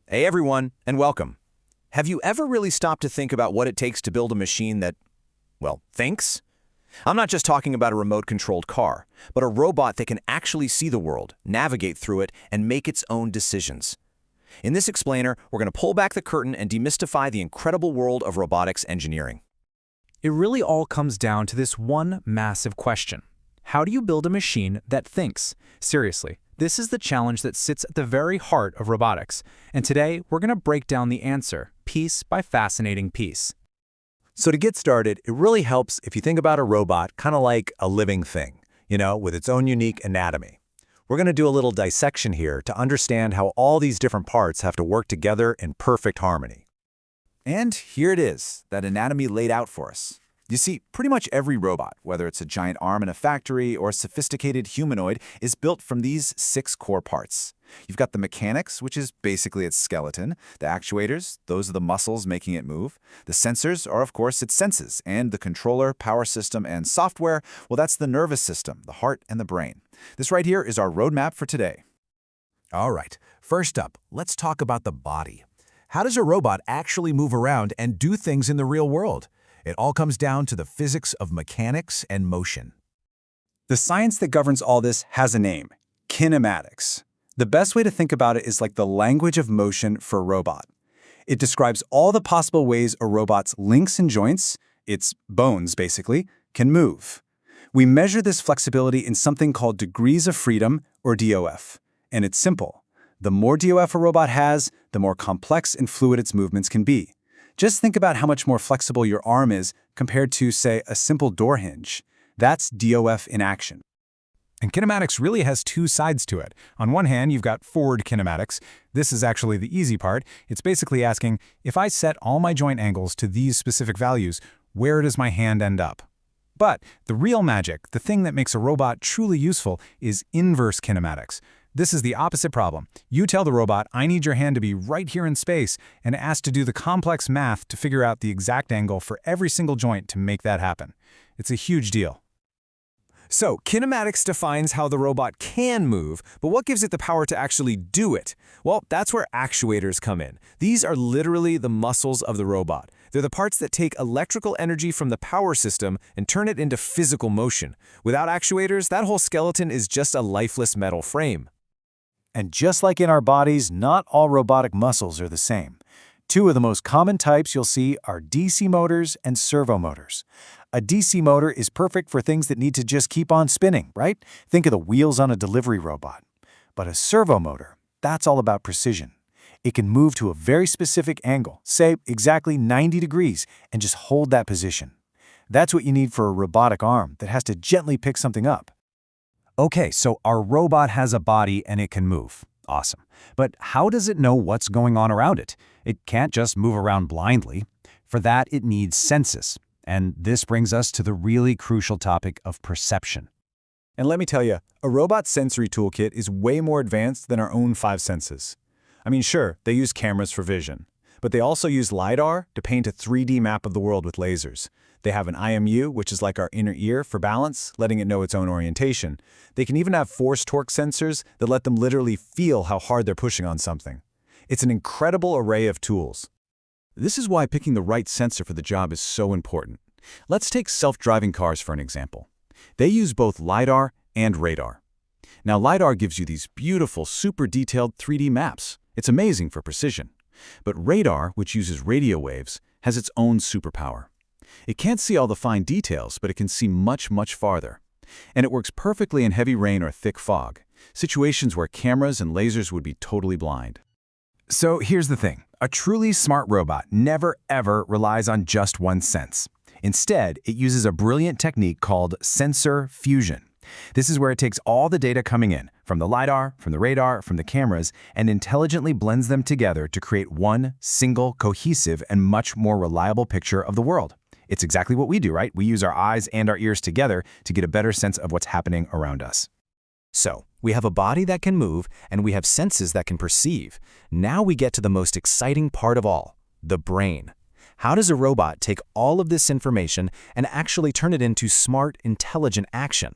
Hey everyone, and welcome. Have you ever really stopped to think about what it takes to build a machine that, well, thinks? I'm not just talking about a remote-controlled car, but a robot that can actually see the world, navigate through it, and make its own decisions. In this explainer, we're going to pull back the curtain and demystify the incredible world of robotics engineering. It really all comes down to this one massive question. How do you build a machine that thinks? Seriously, this is the challenge that sits at the very heart of robotics. And today, we're going to break down the answer, piece by fascinating piece. So to get started, it really helps if you think about a robot kind of like a living thing, with its own unique anatomy. We're going to do a little dissection here to understand how all these different parts have to work together in perfect harmony. And here it is, that anatomy laid out for us. You see, pretty much every robot, whether it's a giant arm in a factory or a sophisticated humanoid, is built from these 6 core parts. You've got the mechanics, which is basically its skeleton. The actuators, those are the muscles making it move. The sensors are, of course, its senses. And the controller, power system, and software, well, that's the nervous system, the heart and the brain. This right here is our roadmap for today. All right, first up, let's talk about the body. How does a robot actually move around and do things in the real world? It all comes down to the physics of mechanics and motion. The science that governs all this has a name, kinematics. The best way to think about it is like the language of motion for a robot. It describes all the possible ways a robot's links and joints, its bones basically, can move. We measure this flexibility in something called degrees of freedom, or DOF. And it's simple. The more DOF a robot has, the more complex and fluid its movements can be. Just think about how much more flexible your arm is compared to, say, a simple door hinge. That's DOF in action. And kinematics really has 2 sides to it. On one hand, you've got forward kinematics. This is actually the easy part. It's basically asking, if I set all my joint angles to these specific values, where does my hand end up? But the real magic, the thing that makes a robot truly useful, is inverse kinematics. This is the opposite problem. You tell the robot, I need your hand to be right here in space, and ask to do the complex math to figure out the exact angle for every single joint to make that happen. It's a huge deal. So, kinematics defines how the robot can move, but what gives it the power to actually do it? Well, that's where actuators come in. These are literally the muscles of the robot. They're the parts that take electrical energy from the power system and turn it into physical motion. Without actuators, that whole skeleton is just a lifeless metal frame. And just like in our bodies, not all robotic muscles are the same. 2 of the most common types you'll see are DC motors and servo motors. A DC motor is perfect for things that need to just keep on spinning, right? Think of the wheels on a delivery robot. But a servo motor, that's all about precision. It can move to a very specific angle, say exactly 90 degrees, and just hold that position. That's what you need for a robotic arm that has to gently pick something up. Okay, so our robot has a body and it can move. Awesome. But how does it know what's going on around it? It can't just move around blindly. For that, it needs senses. And this brings us to the really crucial topic of perception. And let me tell you, a robot's sensory toolkit is way more advanced than our own 5 senses. I mean, sure, they use cameras for vision, but they also use LiDAR to paint a 3D map of the world with lasers. They have an IMU, which is like our inner ear for balance, letting it know its own orientation. They can even have force torque sensors that let them literally feel how hard they're pushing on something. It's an incredible array of tools. This is why picking the right sensor for the job is so important. Let's take self-driving cars for an example. They use both LiDAR and radar. Now, LiDAR gives you these beautiful, super detailed 3D maps. It's amazing for precision. But radar, which uses radio waves, has its own superpower. It can't see all the fine details, but it can see much, much farther. And it works perfectly in heavy rain or thick fog, situations where cameras and lasers would be totally blind. So here's the thing. A truly smart robot never, ever relies on just one sense. Instead, it uses a brilliant technique called sensor fusion. This is where it takes all the data coming in, from the LiDAR, from the radar, from the cameras, and intelligently blends them together to create one single, cohesive, and much more reliable picture of the world. It's exactly what we do, right? We use our eyes and our ears together to get a better sense of what's happening around us. So, we have a body that can move, and we have senses that can perceive. Now we get to the most exciting part of all, the brain. How does a robot take all of this information and actually turn it into smart, intelligent action?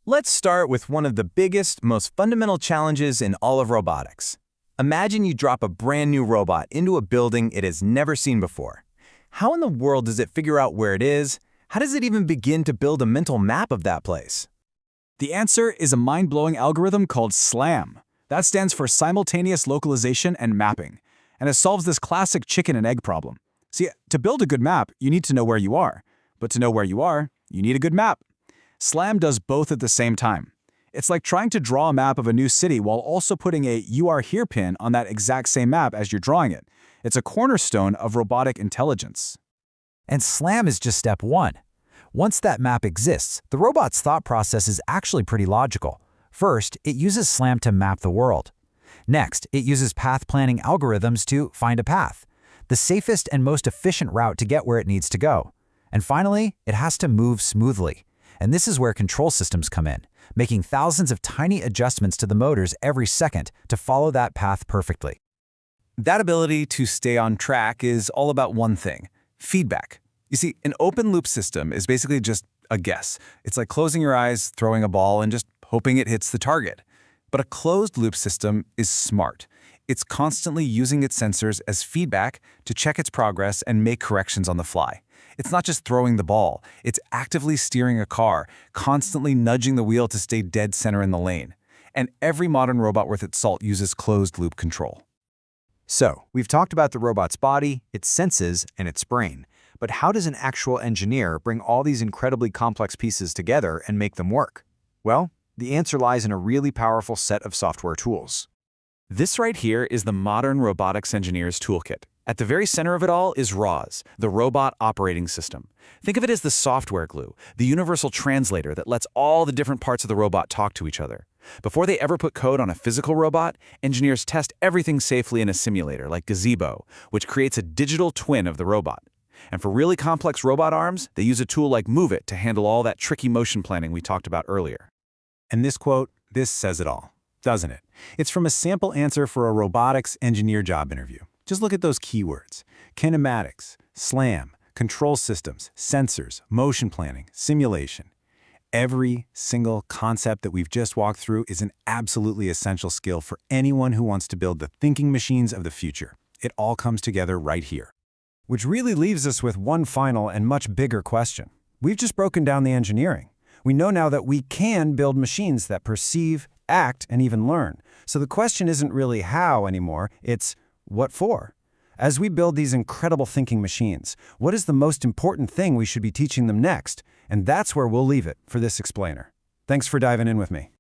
Let's start with one of the biggest, most fundamental challenges in all of robotics: Imagine you drop a brand new robot into a building it has never seen before. How in the world does it figure out where it is? How does it even begin to build a mental map of that place? The answer is a mind-blowing algorithm called SLAM. That stands for Simultaneous Localization and Mapping, and it solves this classic chicken and egg problem. See, to build a good map, you need to know where you are. But to know where you are, you need a good map. SLAM does both at the same time. It's like trying to draw a map of a new city while also putting a "you are here" pin on that exact same map as you're drawing it. It's a cornerstone of robotic intelligence. And SLAM is just step one. Once that map exists, the robot's thought process is actually pretty logical. First, it uses SLAM to map the world. Next, it uses path planning algorithms to find a path, the safest and most efficient route to get where it needs to go. And finally, it has to move smoothly. And this is where control systems come in, making thousands of tiny adjustments to the motors every second to follow that path perfectly. That ability to stay on track is all about one thing: feedback. You see, an open-loop system is basically just a guess. It's like closing your eyes, throwing a ball, and just hoping it hits the target. But a closed-loop system is smart. It's constantly using its sensors as feedback to check its progress and make corrections on the fly. It's not just throwing the ball. It's actively steering a car, constantly nudging the wheel to stay dead center in the lane. And every modern robot worth its salt uses closed-loop control. So, we've talked about the robot's body, its senses, and its brain. But how does an actual engineer bring all these incredibly complex pieces together and make them work? Well, the answer lies in a really powerful set of software tools. This right here is the modern robotics engineer's toolkit. At the very center of it all is ROS, the Robot Operating System. Think of it as the software glue, the universal translator that lets all the different parts of the robot talk to each other. Before they ever put code on a physical robot, engineers test everything safely in a simulator like Gazebo, which creates a digital twin of the robot. And for really complex robot arms, they use a tool like Move It to handle all that tricky motion planning we talked about earlier. And this quote, this says it all, doesn't it? It's from a sample answer for a robotics engineer job interview. Just look at those keywords: kinematics, SLAM, control systems, sensors, motion planning, simulation. Every single concept that we've just walked through is an absolutely essential skill for anyone who wants to build the thinking machines of the future. It all comes together right here. Which really leaves us with one final and much bigger question. We've just broken down the engineering. We know now that we can build machines that perceive, act, and even learn. So the question isn't really how anymore, it's what for? As we build these incredible thinking machines, what is the most important thing we should be teaching them next? And that's where we'll leave it for this explainer. Thanks for diving in with me.